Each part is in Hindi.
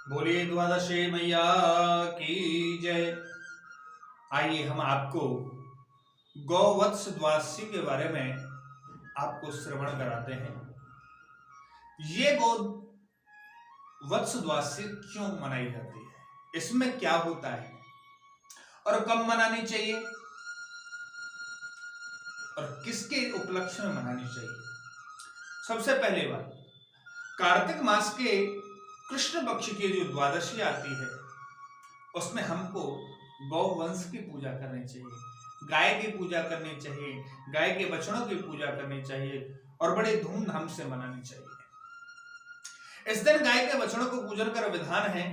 बोलिए द्वादशी मैया की जय। आइए हम आपको गौवत्स द्वादशी के बारे में आपको श्रवण कराते हैं। ये गौवत्स द्वादशी क्यों मनाई जाती है, इसमें क्या होता है और कब मनानी चाहिए और किसके उपलक्ष्य में मनानी चाहिए। सबसे पहले बात, कार्तिक मास के कृष्ण पक्ष की जो द्वादशी आती है उसमें हमको गौवंश की पूजा करनी चाहिए, गाय की पूजा करनी चाहिए, गाय के बछड़ों की पूजा करनी चाहिए और बड़े धूमधाम से मनानी चाहिए। इस दिन गाय के बछड़ों को पूजन का विधान है।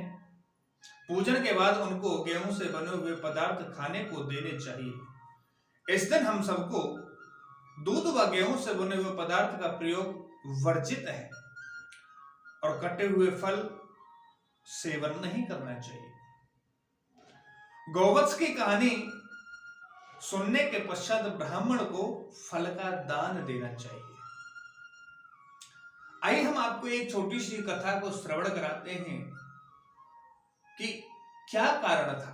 पूजन के बाद उनको गेहूं से बने हुए पदार्थ खाने को देने चाहिए। इस दिन हम सबको दूध व गेहूं से बने हुए पदार्थ का प्रयोग वर्जित है और कटे हुए फल सेवन नहीं करना चाहिए। गौवत्स की कहानी सुनने के पश्चात ब्राह्मण को फल का दान देना चाहिए। आइए हम आपको एक छोटी सी कथा को श्रवण कराते हैं कि क्या कारण था।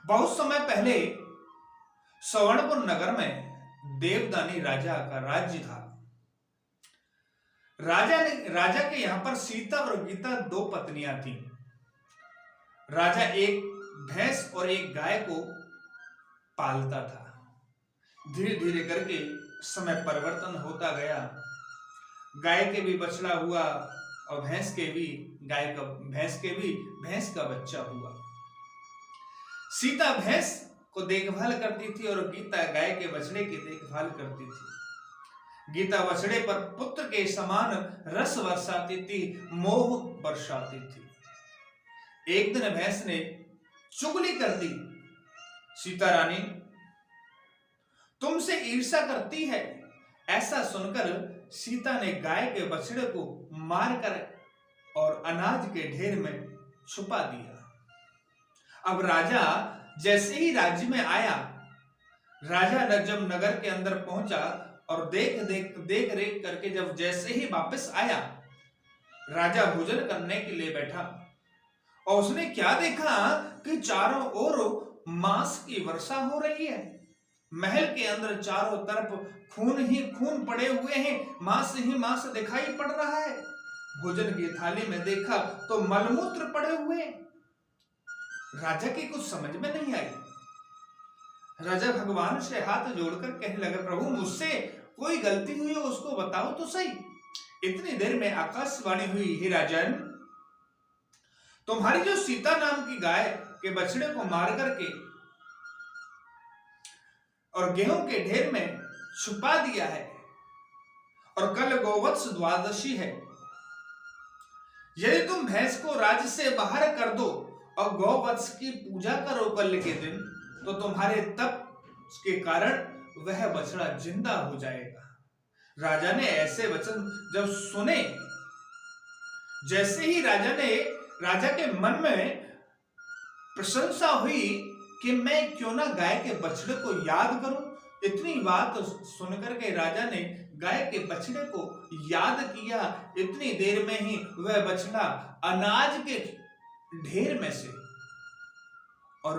बहुत समय पहले सवर्णपुर नगर में देवदानी राजा का राज्य था। राजा के यहां पर सीता और गीता दो पत्नियां थीं। राजा एक भैंस और एक गाय को पालता था। धीरे धीरे करके समय परिवर्तन होता गया। गाय के भी बछड़ा हुआ और भैंस के भी भैंस का बच्चा हुआ। सीता भैंस को देखभाल करती थी और गीता गाय के बछड़े की देखभाल करती थी। गीता बछड़े पर पुत्र के समान रस बरसाती थी, मोह बरसाती थी। एक दिन भैंस ने चुगली कर दी, सीता रानी तुमसे ईर्ष्या करती है। ऐसा सुनकर सीता ने गाय के बछड़े को मारकर और अनाज के ढेर में छुपा दिया। अब राजा जैसे ही राज्य में आया, राजा जब नगर के अंदर पहुंचा और देख रेख करके जब जैसे ही वापस आया, राजा भोजन करने के लिए बैठा और उसने क्या देखा कि चारों ओर मांस की वर्षा हो रही है। महल के अंदर चारों तरफ खून ही खून पड़े हुए हैं, मांस ही मांस दिखाई पड़ रहा है। भोजन की थाली में देखा तो मलमूत्र पड़े हुए हैं। राजा की कुछ समझ में नहीं आई। राजा भगवान से हाथ जोड़कर कहने लगा, प्रभु मुझसे कोई गलती हुई हो उसको बताओ तो सही। इतनी देर में आकाशवाणी हुई, हे राजन, तुम्हारी जो सीता नाम की गाय के बछड़े को मार करके और गेहूं के ढेर में छुपा दिया है और कल गौवत्स द्वादशी है। यदि तुम भैंस को राज्य से बाहर कर दो और गौवत्स की पूजा करो कल के दिन, तो तुम्हारे तप के कारण वह बछड़ा जिंदा हो जाएगा। राजा ने ऐसे वचन जब सुने, जैसे ही राजा के मन में प्रशंसा हुई कि मैं क्यों ना गाय के बछड़े को याद करूं। इतनी बात सुनकर के राजा ने गाय के बछड़े को याद किया। इतनी देर में ही वह बछड़ा अनाज के ढेर में से और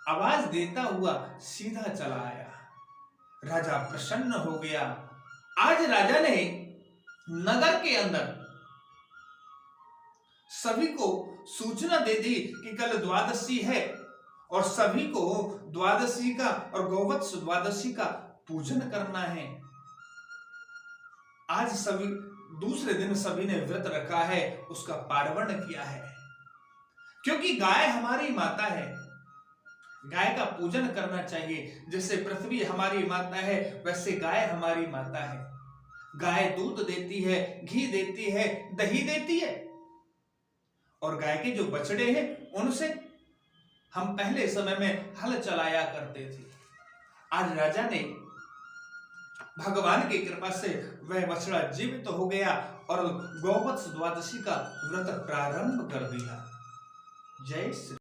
आवाज देता हुआ सीधा चला आया। राजा प्रसन्न हो गया। आज राजा ने नगर के अंदर सभी को सूचना दे दी कि कल द्वादशी है और सभी को द्वादशी का और गौवत्स द्वादशी का पूजन करना है। आज सभी दूसरे दिन सभी ने व्रत रखा है, उसका पार्वण किया है, क्योंकि गाय हमारी माता है। गाय का पूजन करना चाहिए। जैसे पृथ्वी हमारी माता है, वैसे गाय हमारी माता है। गाय दूध देती है, घी देती है, दही देती है और गाय के जो बछड़े हैं उनसे हम पहले समय में हल चलाया करते थे। आज राजा ने भगवान की कृपा से वह बछड़ा जीवित हो गया और गौवत्स द्वादशी का व्रत प्रारंभ कर दिया। जय श्री